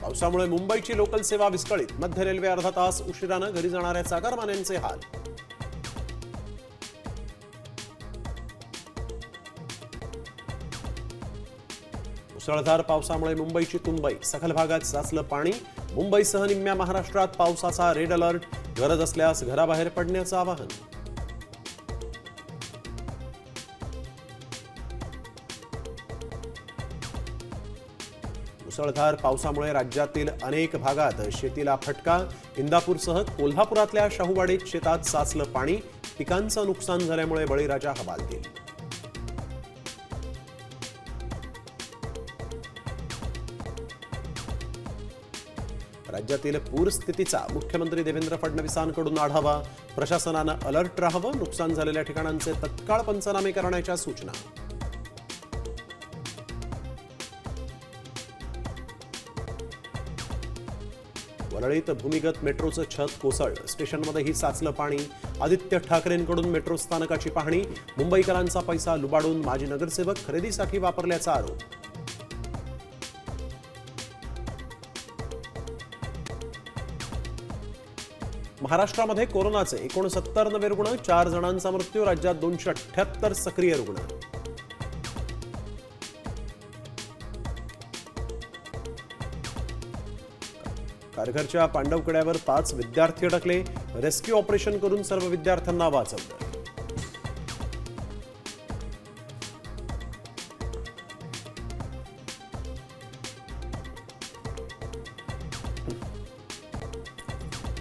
पावसामुळे मुंबईची लोकल सेवा विस्कळीत. मध्य रेल्वे अर्धा तास उशिराने घरी जाणाऱ्या चाकरमान्यांचे हाल. मुसळधार पावसामुळे मुंबईची तुंबई. सखल भागात साचलं पाणी. मुंबईसह निम्म्या महाराष्ट्रात पावसाचा रेड अलर्ट. गरज असल्यास घराबाहेर पडण्याचं आवाहन. मुसळधार पावसामुळे राज्यातील अनेक भागात शेतीला फटका. इंदापूरसह कोल्हापुरातल्या शाहूवाडीत शेतात साचलं पाणी. पिकांचं नुकसान झाल्यामुळे बळीराजा हवालदिल. राज्यातील पूरस्थितीचा मुख्यमंत्री देवेंद्र फडणवीसांकडून आढावा. प्रशासनानं अलर्ट राहावं. नुकसान झालेल्या ठिकाणांचे तत्काळ पंचनामे करण्याच्या सूचना. वरळीत भूमिगत मेट्रोचं छत कोसळलं. स्टेशनमध्येही साचलं पाणी. आदित्य ठाकरेंकडून मेट्रो स्थानकाची पाहणी. मुंबईकरांचा पैसा लुबाडून माजी नगरसेवक खरेदीसाठी वापरल्याचा आरोप. महाराष्ट्रामध्ये कोरोनाचे 69 नवे रुग्ण. 4 जणांचा मृत्यू. राज्यात 278 सक्रिय रुग्ण. कारघरच्या पांडवकड्यावर 5 विद्यार्थी अडकले. रेस्क्यू ऑपरेशन करून सर्व विद्यार्थ्यांना वाचवलं.